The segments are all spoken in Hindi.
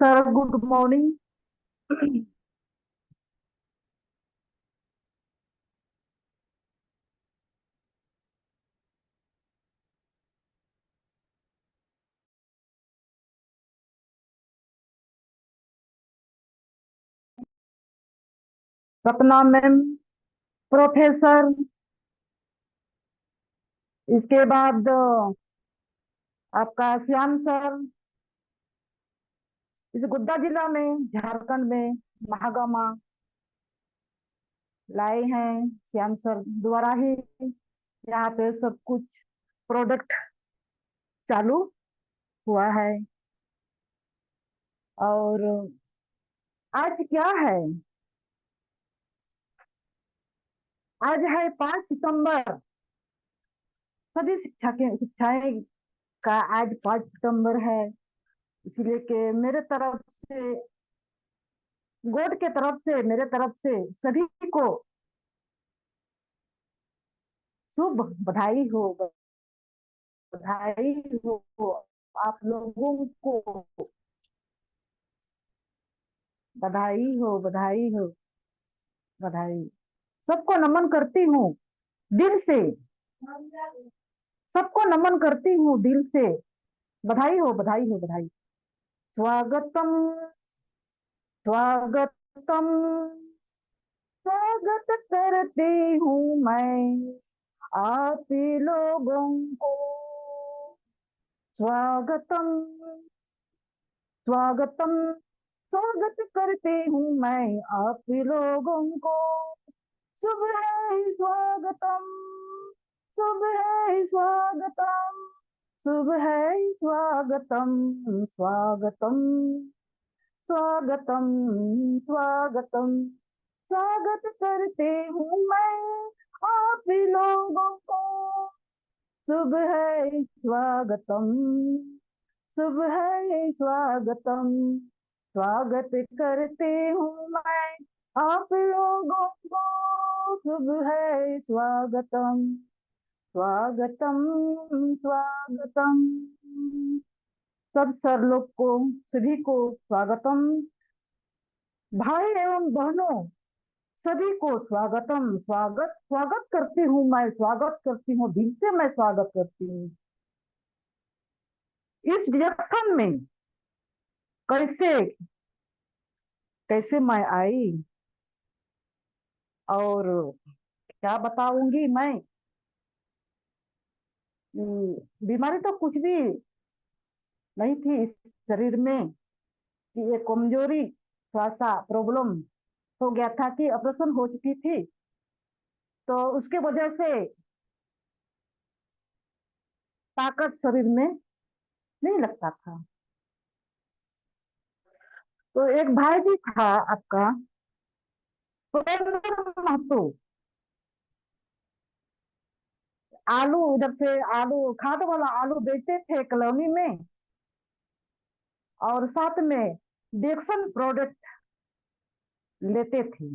Sir, good morning. सपना मैम, प्रोफेसर। इसके बाद आपका श्याम सर। इस गोड्डा जिला में, झारखंड में, महागामा लाए हैं श्याम सर द्वारा ही। यहाँ पे सब कुछ प्रोडक्ट चालू हुआ है। और आज क्या है? आज है 5 सितंबर। सभी शिक्षाएं का आज 5 सितंबर है। इसलिए कि मेरे तरफ से, गॉड के तरफ से, मेरे तरफ से सभी को शुभ बधाई हो। बधाई हो आप लोगों को। बधाई हो, बधाई हो, बधाई। सबको नमन करती हूँ दिल से। सबको नमन करती हूँ दिल से। बधाई हो, बधाई हो, बधाई। स्वागतम, स्वागतम, स्वागत करती हूँ मैं आप ही लोगों को। स्वागतम, स्वागतम, स्वागत करती हूँ मैं आप ही लोगों को। शुभ है स्वागतम, शुभ है स्वागतम, शुभ है स्वागतम, स्वागतम, स्वागतम, स्वागतम, स्वागत करती हूँ मैं आप ही लोगों को। शुभ है स्वागतम, शुभ है स्वागतम, स्वागत करती हूँ मैं आप लोगों को। शुभ है स्वागतम, स्वागतम, स्वागतम। सब सर लोग को, सभी को स्वागतम। भाई एवं बहनों, सभी को स्वागतम, स्वागत, स्वागत करती हूँ मैं, स्वागत करती हूँ दिल से, मैं स्वागत करती हूँ। इस रिएक्शन में कैसे कैसे मैं आई और क्या बताऊंगी मैं। बीमारी तो कुछ भी नहीं थी इस शरीर में, कि ये कमजोरी, थोड़ा सा प्रॉब्लम हो गया था कि ऑपरेशन हो चुकी थी, तो उसके वजह से ताकत शरीर में नहीं लगता था। तो एक भाई जी था आपका, सुरेंद्र महतो। आलू, इधर से आलू, खाद वाला आलू बेचते थे कॉलोनी में, और साथ में डेक्सन प्रोडक्ट लेते थे।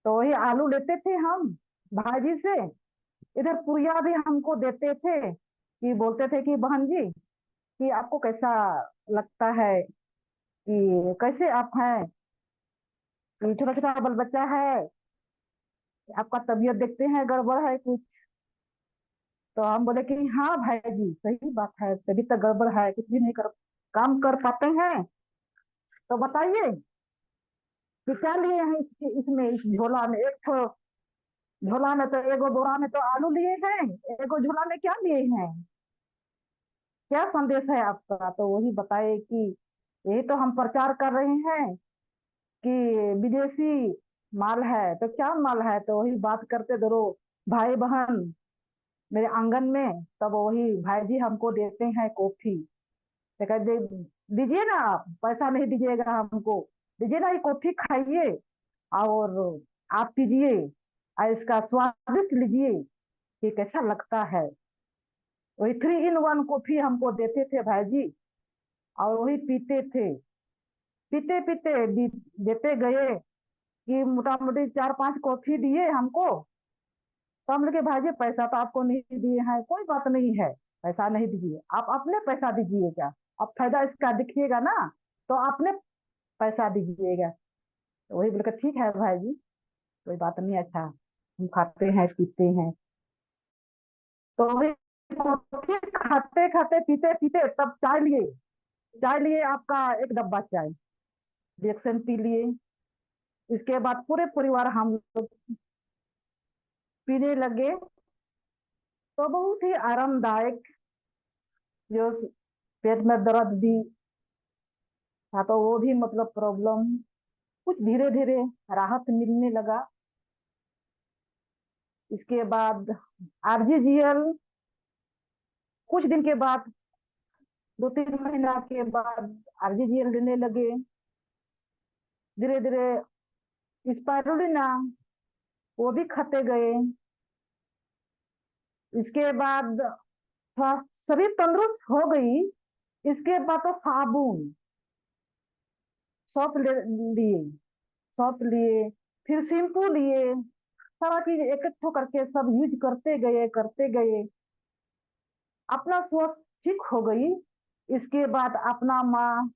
तो वही आलू लेते थे हम भाजी से। इधर पुरिया भी हमको देते थे, कि बोलते थे कि बहन जी, कि आपको कैसा लगता है, कि कैसे आप हैं, कि छोटा छोटा बल बच्चा है, आपका तबीयत देखते हैं गड़बड़ है कुछ। तो हम बोले कि हाँ भाई जी, सही बात है, तभी तो गड़बड़ है, कुछ भी नहीं कर काम कर पाते हैं। तो बताइए कि क्या लिए हैं इसमें, इस झोला में। एक तो झोला में तो, एगो बोरा में तो आलू लिए हैं, एगो झोला में क्या लिए हैं, क्या संदेश है आपका। तो वही बताए कि यही तो हम प्रचार कर रहे हैं कि विदेशी माल है, तो क्या माल है। तो वही बात करते दोनों भाई बहन मेरे आंगन में। तब वही भाई जी हमको देते हैं कॉफी। तो कहते दीजिए ना, आप पैसा नहीं दीजिएगा हमको, दीजिए ना, ये कॉफी खाइए और आप पीजिए और इसका स्वादिष्ट लीजिए कि कैसा लगता है। वही 3 in 1 कॉफी हमको देते थे भाई जी, और वही पीते थे। पीते पीते देते गए कि मोटा मोटी 4-5 कॉफी दिए हमको। तो हम लोग भाई जी, पैसा तो आपको नहीं दिए हैं, कोई बात नहीं है, पैसा नहीं दीजिए, आप अपने पैसा दीजिएगा, अब फायदा इसका दिखिएगा ना। तो आपने पैसा दीजिएगा। तो वही बोले ठीक है भाई जी, कोई बात नहीं, अच्छा हम खाते हैं पीते हैं। तो वही फिर खाते खाते पीते पीते तब चाय लिए। चाय लिए आपका एक डब्बा चाय, रिएक्शन पी लिए। इसके बाद पूरे परिवार हम लोग पीने लगे। तो बहुत ही आरामदायक, जो पेट में दर्द भी था तो वो भी मतलब प्रॉब्लम कुछ धीरे धीरे राहत मिलने लगा। इसके बाद आरजीजीएल कुछ दिन के बाद, 2-3 महीना के बाद आरजीजीएल लेने लगे। धीरे धीरे स्पाइरुलिना वो भी खाते गए। इसके बाद थोड़ा शरीर तंदुरुस्त हो गई। इसके बाद तो साबुन सौंफ लिए, सौंप लिए, फिर शैम्पू लिए, सारा चीज एक एक ठो करके सब यूज करते गए करते गए। अपना स्वास्थ्य ठीक हो गई। इसके बाद अपना माँ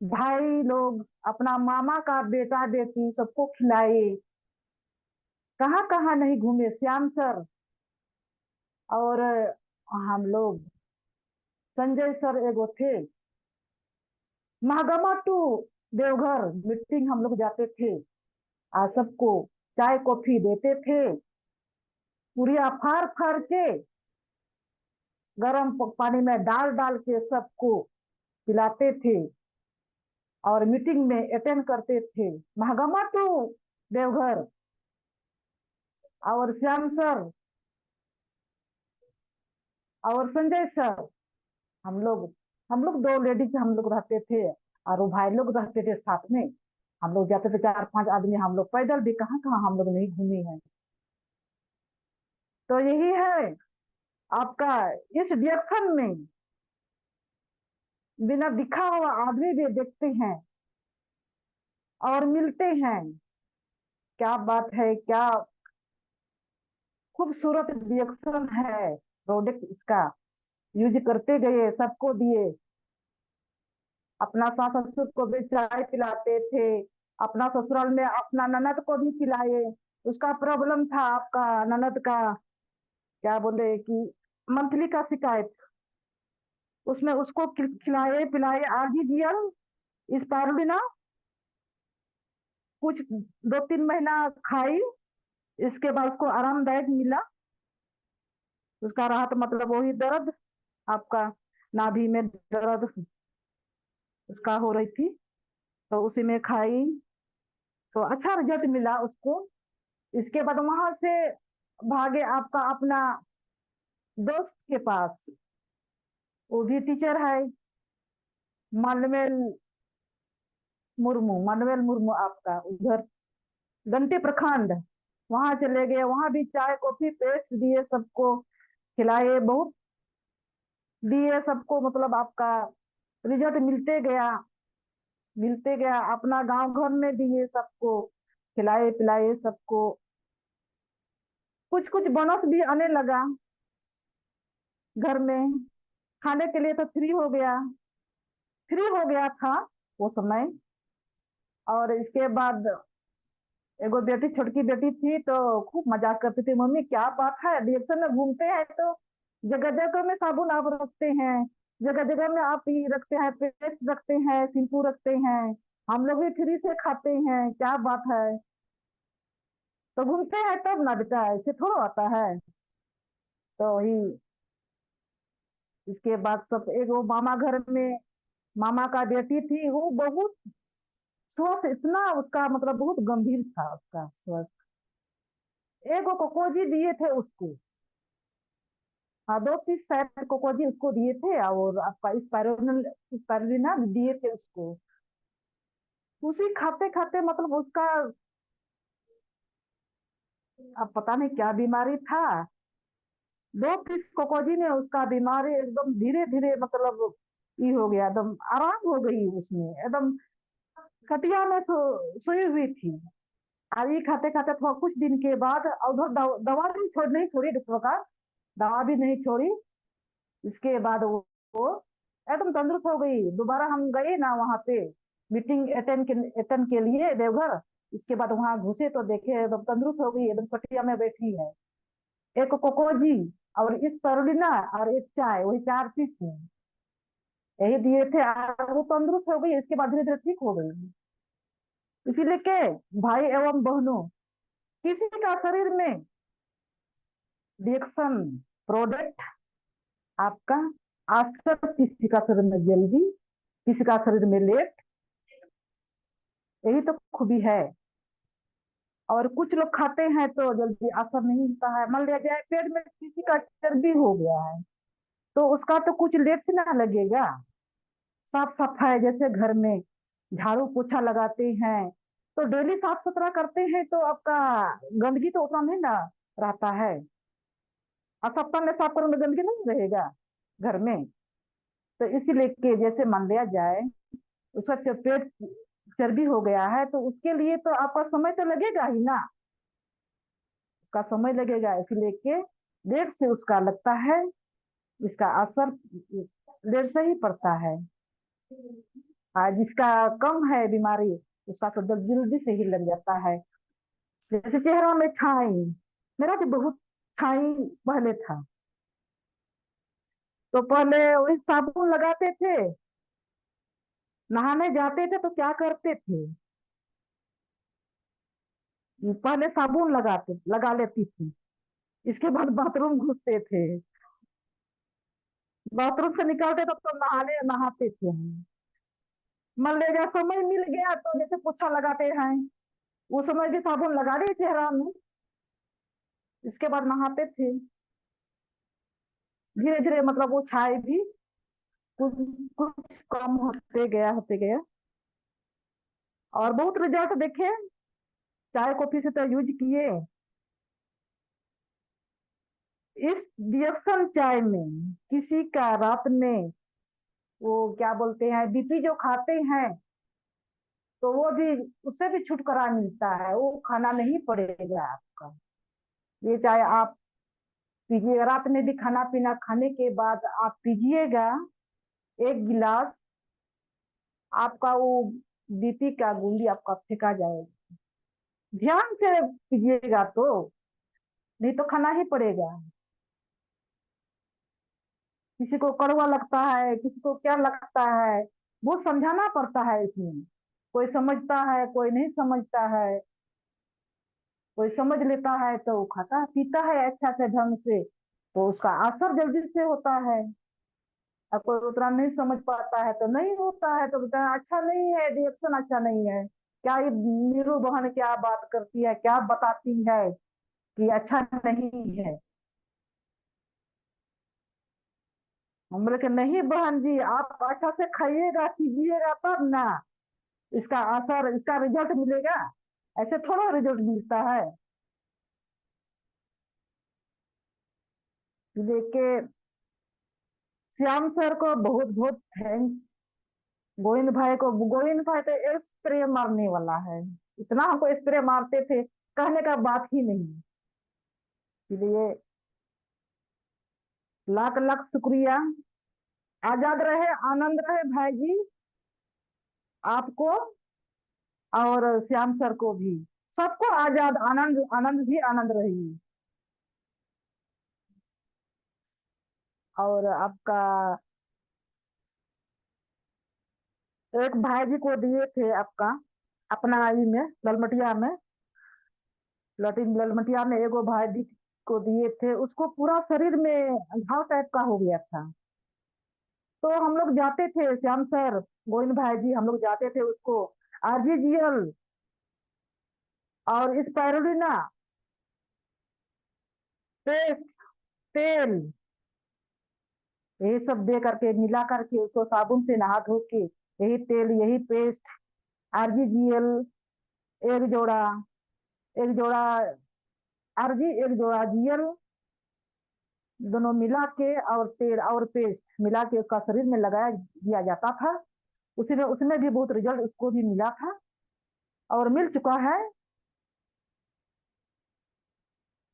भाई लोग, अपना मामा का बेटा बेटी सबको खिलाए। कहाँ कहाँ नहीं घूमे, श्याम सर और हम लोग, संजय सर एगो थे, महागमा टू देवघर मीटिंग हम लोग जाते थे। आ सबको चाय कॉफी देते थे, पूरिया फाड़ फाड़ के गर्म पानी में डाल डाल के सबको पिलाते थे और मीटिंग में अटेंड करते थे। महागमा टू देवघर और श्याम सर और संजय सर, हम लोग हम लोग 2 लेडीज हम लोग रहते थे और वो भाई लोग रहते थे साथ में। हम लोग जाते थे 4-5 आदमी, हम लोग पैदल भी कहाँ कहाँ हम लोग नहीं घूमे हैं। तो यही है आपका, इस डायरेक्शन में बिना दिखा हुआ आदमी भी देखते हैं और मिलते हैं। क्या बात है, क्या खूबसूरत रिएक्शन है प्रोडक्ट इसका। यूज करते गए, सबको दिए। अपना सास ससुर को भी चाय पिलाते थे, अपना ससुराल में अपना ननद को भी पिलाए। उसका प्रॉब्लम था आपका ननद का, क्या बोले कि मंथली का शिकायत, उसमें उसको खिलाए पिलाए आरजीजीएल स्पारुलिना कुछ 2-3 महीना खाई। इसके बाद उसको आरामदायक मिला। उसका राहत मतलब वही दर्द आपका नाभि में दर्द उसका हो रही थी, तो उसी में खाई तो अच्छा रिजल्ट मिला उसको। इसके बाद वहां से भागे आपका अपना दोस्त के पास, वो भी टीचर है, मानवेल मुर्मू, मानवेल मुर्मू आपका उधर गंटे प्रखंड। वहां चले गए, वहां भी चाय कॉफी पेस्ट दिए, सबको खिलाए, बहुत दिए सबको, मतलब आपका रिजल्ट मिलते गया। अपना गांव घर में दिए सबको, खिलाए पिलाए सबको। कुछ कुछ बोनस भी आने लगा घर में, खाने के लिए तो फ्री हो गया था वो समय। और इसके बाद एगो बेटी, छोटकी बेटी थी, तो खूब मजाक करती थी, मम्मी क्या बात है रिएक्शन में घूमते हैं तो जगह जगह में साबुन आप रखते हैं, जगह जगह में आप ये रखते हैं, पेस्ट रखते हैं, शैम्पू रखते हैं, हम लोग भी फ्री से खाते हैं, क्या बात है। तो घूमते हैं तब ना बेटा, ऐसे थोड़ा आता है। तो ही इसके बाद सब, एक वो मामा घर में मामा का बेटी थी, वो बहुत स्वास्थ्य इतना उसका मतलब बहुत गंभीर था उसका स्वास्थ्य। एक वो कोकोजी दिए थे उसको, हाँ 2 पीस शायद कोकोजी उसको दिए थे, और आपका स्पाइरुलिना भी दिए थे उसको। उसी खाते खाते मतलब उसका, अब पता नहीं क्या बीमारी था, 2 पीस कोकोजी ने उसका बीमारी एकदम धीरे धीरे मतलब ये हो गया, एकदम आराम हो गई उसमें, एकदम खटिया में सोई हुई थी। और ये खाते खाते थोड़ा कुछ दिन के बाद, और उधर दवा भी नहीं छोड़ी डॉक्टर का, दवा भी नहीं छोड़ी। इसके बाद वो एकदम तंदुरुस्त हो गई। दोबारा हम गए ना वहां पे मीटिंग अटेंड के लिए देवघर। इसके बाद वहां घुसे तो देखे एकदम तंदुरुस्त हो गई, एकदम कटिया में बैठी है। एक कोको जी और इस तरुलिना और एक चाय, वही 4 पीस में यही दिए थे। और वो तंदुरुस्त हो गई, इसके बाद धीरे धीरे ठीक हो गई। इसीलिए के भाई एवं बहनों, किसी का शरीर में रिएक्शन प्रोडक्ट आपका असर, किसी का शरीर में जल्दी, किसी का शरीर में लेट, यही तो खूबी है। और कुछ लोग खाते हैं तो जल्दी असर नहीं होता है। मान लिया जाए पेट में किसी का चर्बी हो गया है तो उसका तो कुछ लेट से ना लगेगा। साफ सफाई जैसे घर में झाड़ू पोछा लगाते हैं तो डेली साफ सुथरा करते हैं तो आपका गंदगी तो उतना नहीं ना रहता है। और सप्ताह में साफ करोगे गंदगी नहीं रहेगा घर में। तो इसीलिए के जैसे मान लिया जाए उसका पेट चर्बी हो गया है तो उसके लिए तो आपका समय तो लगेगा ही ना, उसका समय लगेगा। इसीलिए के देर से उसका लगता है, इसका असर देर से ही पड़ता है। जिसका कम है बीमारी उसका तो जल्दी से ही लग जाता है। जैसे चेहरा में छाई, मेरा तो बहुत छाई पहले था। तो पहले वही साबुन लगाते थे, नहाने जाते थे तो क्या करते थे, पहले साबुन लगा लेती थी। इसके बाद बाथरूम घुसते थे, बाथरूम से निकलते तब तो नहाने नहाते थे हम। मान लीजिए समय मिल गया तो जैसे पोछा लगाते हैं उस समय भी साबुन लगा दिए चेहरा में, इसके बाद नहाते थे। धीरे धीरे मतलब वो छाई भी कुछ कुछ कम होते गया। और बहुत रिजल्ट देखे, चाय कॉफी से तो यूज किए। इस रिएक्शन चाय में किसी का रात में वो क्या बोलते हैं बीपी जो खाते हैं तो वो भी, उससे भी छुटकारा मिलता है, वो खाना नहीं पड़ेगा आपका। ये चाहे आप पीजिए, रात में भी खाना पीना खाने के बाद आप पीजिएगा 1 गिलास, आपका वो बीपी का गोली आपका फेंका जाएगा। ध्यान से पीजिएगा तो, नहीं तो खाना ही पड़ेगा। किसी को कड़वा लगता है, किसी को क्या लगता है, वो समझाना पड़ता है इसमें। कोई समझता है कोई नहीं समझता है, कोई समझ लेता है तो वो खाता पीता है अच्छा से ढंग से तो उसका असर जल्दी से होता है। और कोई उतना नहीं समझ पाता है तो नहीं होता है, तो बोलता है अच्छा नहीं है, रिएक्शन अच्छा नहीं है। क्या ये नीरू बहन क्या बात करती है, क्या बताती है कि अच्छा नहीं है। हम बोले कि नहीं बहन जी, आप अच्छा से खाइएगा कीजिएगा तब ना इसका असर, इसका रिजल्ट मिलेगा। ऐसे थोड़ा रिजल्ट मिलता है। देखे श्याम सर को बहुत बहुत थैंक्स। गोविंद भाई को, गोविंद भाई तो स्प्रे मारने वाला है, इतना हमको स्प्रे मारते थे कहने का बात ही नहीं। इसलिए लाख लाख शुक्रिया। आजाद रहे, आनंद रहे भाई जी, आपको और श्याम सर को भी, सबको आजाद आनंद आनंद ही आनंद रही। और आपका एक भाई जी को दिए थे आपका, अपना आई में ललमटिया में, लटिन ललमटिया में एगो भाई जी को दिए थे, उसको पूरा शरीर में घाव टाइप का हो गया था। तो हम लोग जाते थे श्याम सर, गोविंद भाई जी, हम लोग जाते थे उसको आरजीजीएल और स्पायरुलिना पेस्ट, तेल, यही सब दे करके मिला करके उसको साबुन से नहा धो के, यही तेल यही पेस्ट आरजीजीएल एक जोड़ा, एक जोड़ा आरजी एक जोड़ा जीएल, दोनों मिला के और तेल और पेस्ट मिला के उसका शरीर में लगाया दिया जाता था। उसी में उसमें भी बहुत रिजल्ट उसको भी मिला था और मिल चुका है।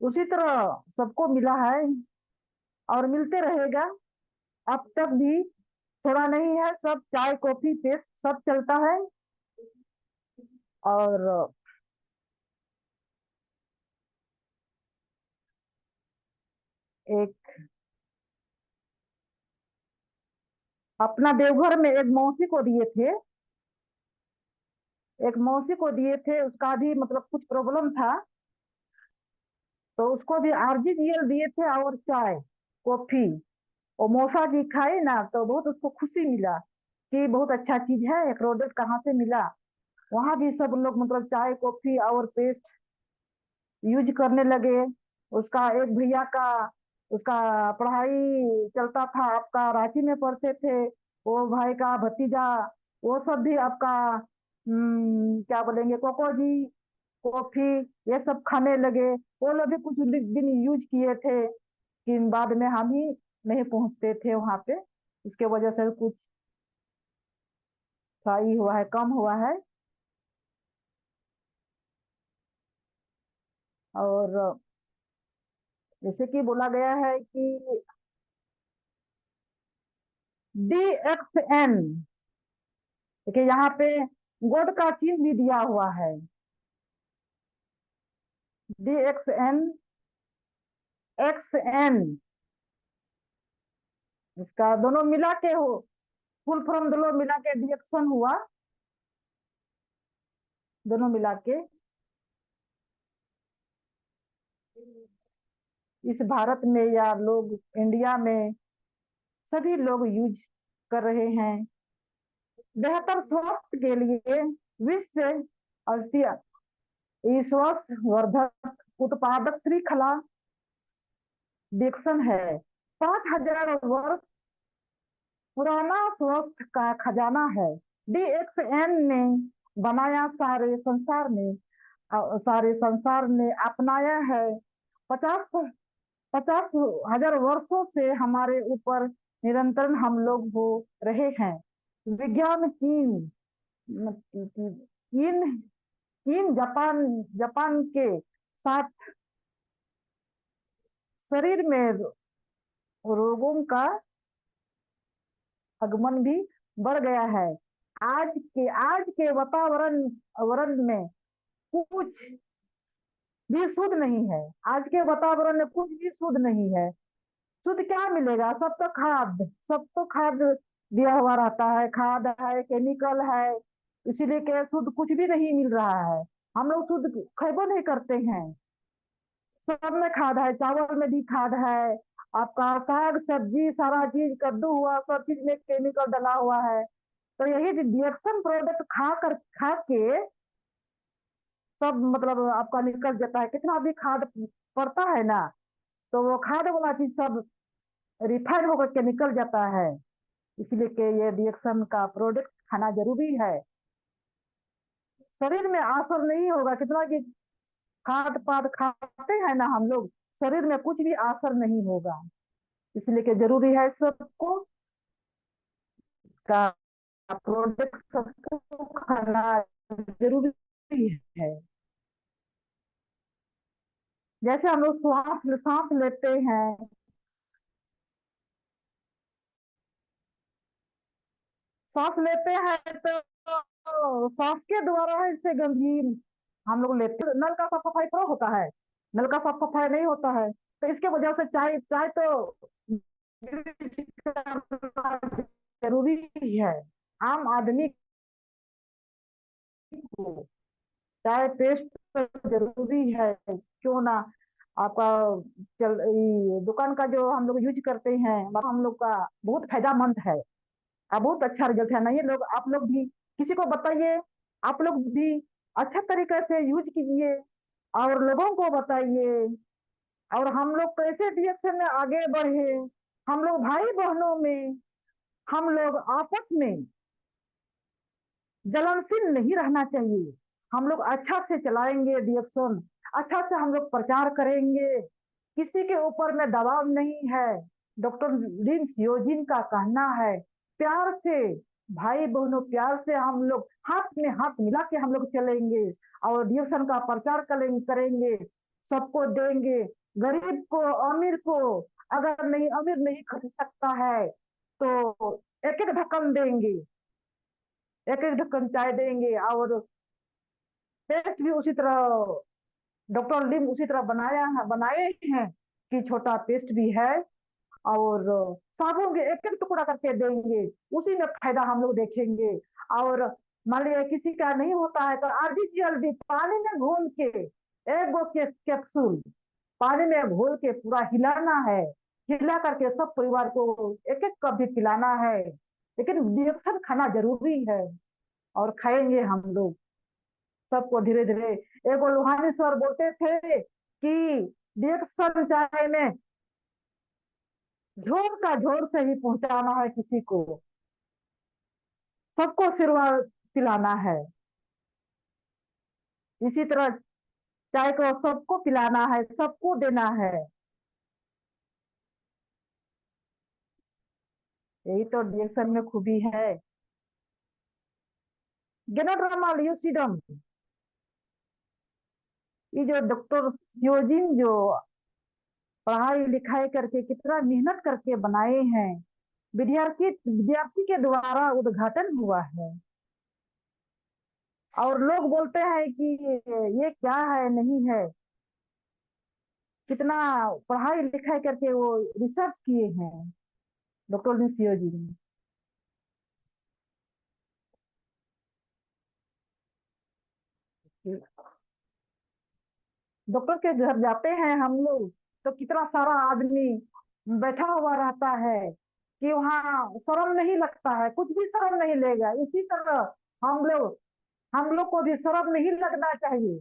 उसी तरह सबको मिला है और मिलते रहेगा अब तक भी। थोड़ा नहीं है, सब चाय कॉफी पेस्ट सब चलता है। और एक अपना देवघर में एक मौसी को दिए थे, उसका भी मतलब कुछ प्रॉब्लम था, तो उसको भी आरजीजीएल दिए थे और चाय कॉफी। और मौसा जी खाए ना तो बहुत उसको खुशी मिला कि बहुत अच्छा चीज है, एक प्रोडक्ट कहाँ से मिला। वहां भी सब लोग मतलब चाय कॉफी और पेस्ट यूज करने लगे। उसका एक भैया का, उसका पढ़ाई चलता था, आपका रांची में पढ़ते थे, वो भाई का भतीजा, वो सब भी आपका क्या बोलेंगे कोको जी कॉफी ये सब खाने लगे। वो लोग भी कुछ दिन यूज किए थे कि बाद में हम ही नहीं पहुंचते थे वहां पे, उसके वजह से कुछ सही हुआ है, कम हुआ है। और जैसे कि बोला गया है कि DXN, देखिए यहाँ पे गॉड का चिन्ह भी दिया हुआ है। DXN, XN, इसका दोनों मिला के हो, फुल फॉर्म दोनों मिला के डिएक्शन हुआ, दोनों मिला के। इस भारत में या लोग इंडिया में सभी लोग यूज कर रहे हैं। बेहतर स्वास्थ्य के लिए विश्व स्तरीय स्वास्थ्य वर्धक उत्पादक श्रृंखला डिएक्शन है। 5,000 वर्ष पुराना स्वास्थ्य का खजाना है। DXN ने बनाया सारे संसार ने अपनाया है। 50,000 वर्षों से हमारे ऊपर निरंतर हम लोग हो रहे हैं। विज्ञान चीन चीन जापान जापान के साथ शरीर में रोगों का आगमन भी बढ़ गया है। आज के वातावरण वरण में कुछ भी शुद्ध नहीं है। आज के वातावरण में कुछ भी शुद्ध नहीं है। शुद्ध क्या मिलेगा? सब तो खाद दिया हुआ रहता है, खाद है, केमिकल है, इसीलिए के शुद्ध कुछ भी नहीं मिल रहा है। हम लोग शुद्ध खेबो नहीं करते हैं, सब में खाद है, चावल में भी खाद है, आपका साग सब्जी सारा चीज कद्दू हुआ सब चीज में केमिकल डला हुआ है। तो यही रिएक्शन प्रोडक्ट खा के सब मतलब आपका निकल जाता है, कितना भी खाद पड़ता है ना, तो वो खाद वाला चीज सब रिफाइंड होकर के निकल जाता है। इसलिए कि ये रिएक्शन का प्रोडक्ट खाना जरूरी है। शरीर में असर नहीं होगा, कितना कि खाद पाद खाते हैं ना हम लोग, शरीर में कुछ भी असर नहीं होगा। इसलिए कि जरूरी है सबको का प्रोडक्ट सबको खाना जरूरी है। जैसे हम लोग सांस लेते हैं, सांस लेते हैं तो सांस के द्वारा इससे गंभीर हम लोग लेते हैं। नल का साफ सफाई थोड़ा होता है, नल का साफ सफाई नहीं होता है, तो इसके वजह से चाय चाय तो जरूरी है आम आदमी को। चाय पेस्ट तो जरूरी है, क्यों ना आपका दुकान का जो हम लोग यूज करते हैं हम लोग का बहुत फायदामंद है। बहुत अच्छा रिजल्ट है। नहीं लोग, आप लोग भी किसी को बताइए, आप लोग भी अच्छा तरीके से यूज कीजिए और लोगों को बताइए। और हम लोग कैसे डिएक्शन में आगे बढ़े, हम लोग भाई बहनों में, हम लोग आपस में जलनशील नहीं रहना चाहिए। हम लोग अच्छा से चलाएंगे डिएक्शन, अच्छा से हम लोग प्रचार करेंगे, किसी के ऊपर में दबाव नहीं है। डॉक्टर लिंस योजिन का कहना है, प्यार से भाई बहनों, प्यार से हम लोग हाथ में हाथ मिला के हम लोग चलेंगे और डिएक्शन का प्रचार करेंगे, सबको देंगे। गरीब को, अमीर को, अगर नहीं अमीर नहीं खरीद सकता है तो एक एक ढक्कन देंगे, एक एक ढक्कन चाय देंगे। और टेस्ट भी उसी तरह डॉक्टर लिम उसी तरह बनाए हैं कि छोटा पेस्ट भी है। और साबुन के एक एक टुकड़ा करके देंगे, उसी में फायदा हम लोग देखेंगे। और मान लिया किसी का नहीं होता है तो आधी जल्दी पानी में घोल के एक गो के कैप्सूल पानी में घोल के पूरा हिलाना है। हिला करके सब परिवार को एक एक कप भी पिलाना है। लेकिन इंजेक्शन खाना जरूरी है, और खाएंगे हम लोग सबको धीरे धीरे। एक लोहानी सर बोलते थे कि इंजेक्शन चाहे में जोर का जोर से ही पहुंचाना है किसी को, सबको सिरवा पिलाना है। इसी तरह चाय को सबको पिलाना है, सबको देना है। यही तो रिएक्शन में खूबी है। गेनोड्रामा ल्यूसिडम, ये जो डॉक्टर सियोजिन जो पढ़ाई लिखाई करके कितना मेहनत करके बनाए हैं, विद्यार्थी विद्यार्थी के द्वारा उद्घाटन हुआ है। और लोग बोलते हैं कि ये क्या है नहीं है, कितना पढ़ाई लिखाई करके वो रिसर्च किए हैं डॉक्टर निशियो जी ने। डॉक्टर के घर जाते हैं हम लोग तो कितना सारा आदमी बैठा हुआ रहता है कि वहाँ शर्म नहीं लगता है, कुछ भी शर्म नहीं लेगा। इसी तरह हम लोग को भी शर्म नहीं लगना चाहिए,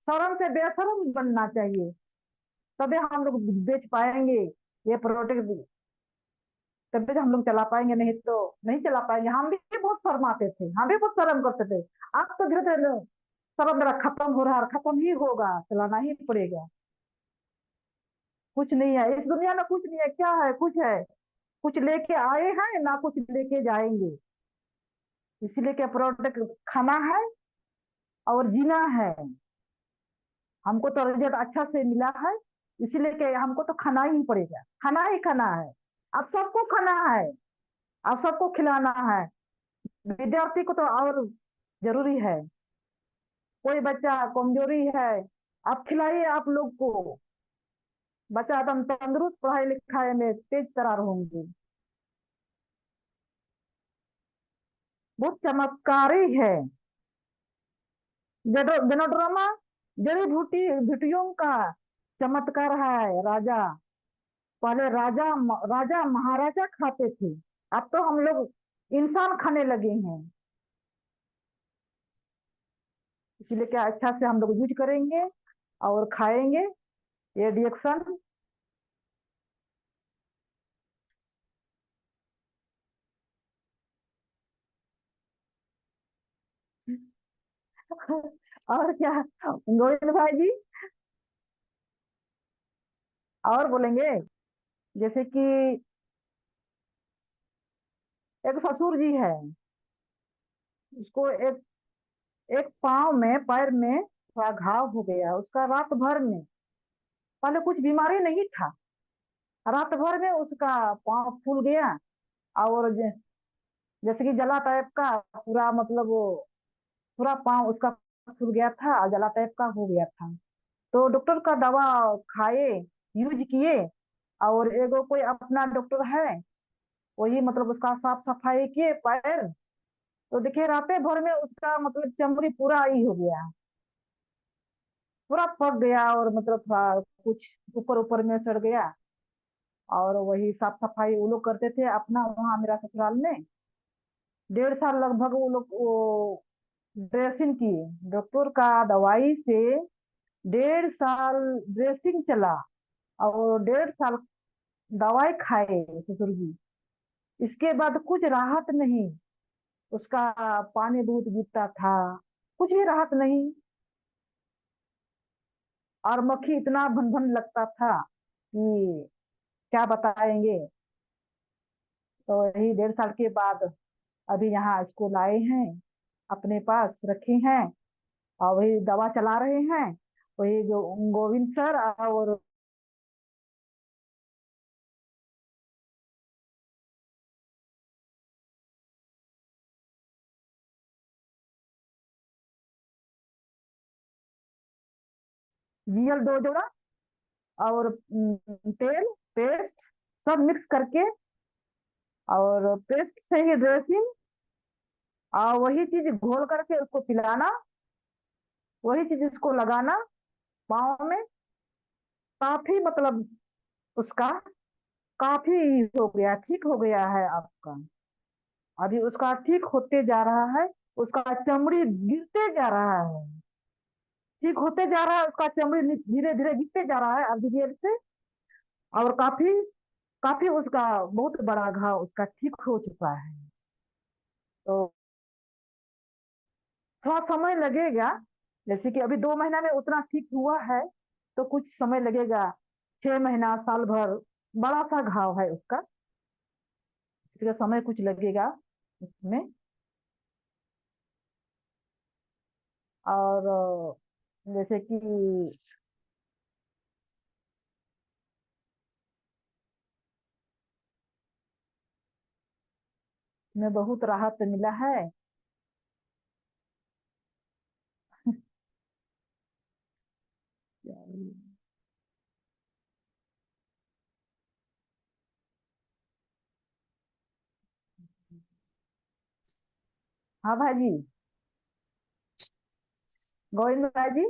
शर्म से बेशर्म बनना चाहिए। तभी हम लोग बेच पाएंगे ये प्रोडक्ट, तभी तो हम लोग चला पाएंगे, नहीं तो नहीं चला पाएंगे। हम भी बहुत शर्माते थे, हम भी बहुत शर्म करते थे। अब तो धीरे धीरे शर्म मेरा खत्म हो रहा है, और खत्म ही होगा, चलाना ही पड़ेगा। कुछ नहीं है इस दुनिया में, कुछ नहीं है। क्या है? कुछ है? कुछ लेके आए हैं ना कुछ लेके जाएंगे। इसीलिए क्या प्रोडक्ट खाना है और जीना है। हमको तो रिजल्ट अच्छा से मिला है, इसीलिए कि हमको तो खाना ही पड़ेगा, खाना ही खाना है। अब सबको खाना है, अब सबको खिलाना है। विद्यार्थी को तो और जरूरी है। कोई बच्चा कमजोरी है, आप खिलाइए आप लोग को, बच्चा एकदम तंदुरुस्त पढ़ाई लिखाई में तेज तरार होंगे। बहुत चमत्कारी है जनोड्रामा, जड़ी बूटी बूटियों का चमत्कार है। राजा, पहले राजा महाराजा खाते थे, अब तो हम लोग इंसान खाने लगे हैं। इसलिए क्या अच्छा से हम लोग यूज करेंगे और खाएंगे ये रिएक्शन। और क्या गोविंद भाई जी, और बोलेंगे? जैसे कि एक ससुर जी है, उसको एक एक पाँव में पैर में थोड़ा घाव हो गया उसका। रात भर में, पहले कुछ बीमारी नहीं था, रात भर में उसका पाँव फूल गया। और जैसे कि जला टाइप का पूरा, मतलब वो पूरा पाँव उसका फूल गया था और जला टाइप का हो गया था। तो डॉक्टर का दवा खाए, यूज किए। और एगो कोई अपना डॉक्टर है, वही मतलब उसका साफ सफाई किए पैर। तो देखिए रात भर में उसका मतलब चमड़ी पूरा ही हो गया, पूरा पक गया। और मतलब थोड़ा कुछ ऊपर ऊपर में सड़ गया। और वही साफ सफाई वो लोग करते थे अपना वहां मेरा ससुराल में। 1.5 साल लगभग वो लोग वो ड्रेसिंग किए, डॉक्टर का दवाई से 1.5 साल ड्रेसिंग चला। और 1.5 साल दवाई खाए ससुर जी, इसके बाद कुछ राहत नहीं। उसका पानी दूध गिरता था, कुछ भी राहत नहीं। और मक्खी इतना भन भन लगता था कि क्या बताएंगे। तो यही 1.5 साल के बाद अभी यहाँ इसको लाए हैं, अपने पास रखे हैं। और वही दवा चला रहे हैं, वही जो गोविंद सर और जीएल 2 जोड़ा, और तेल, पेस्ट, सब मिक्स करके, और पेस्ट से ही ड्रेसिंग, और वही चीज घोल करके उसको पिलाना, वही चीज उसको लगाना पाँव में। काफी मतलब उसका काफी हो गया, ठीक हो गया है आपका। अभी उसका ठीक होते जा रहा है, उसका चमड़ी गिरते जा रहा है, ठीक होते जा रहा है, उसका चमड़ी धीरे धीरे गिरते जा रहा है अभी देर से। और काफी काफी उसका बहुत बड़ा घाव उसका ठीक हो चुका है। तो थोड़ा समय लगेगा, जैसे कि अभी 2 महीना में उतना ठीक हुआ है, तो कुछ समय लगेगा, 6 महीना, साल भर। बड़ा सा घाव है उसका, इसलिए समय कुछ लगेगा उसमें। और जैसे कि में बहुत राहत मिला है। हाँ भाई जी, गोविंद भाई जी।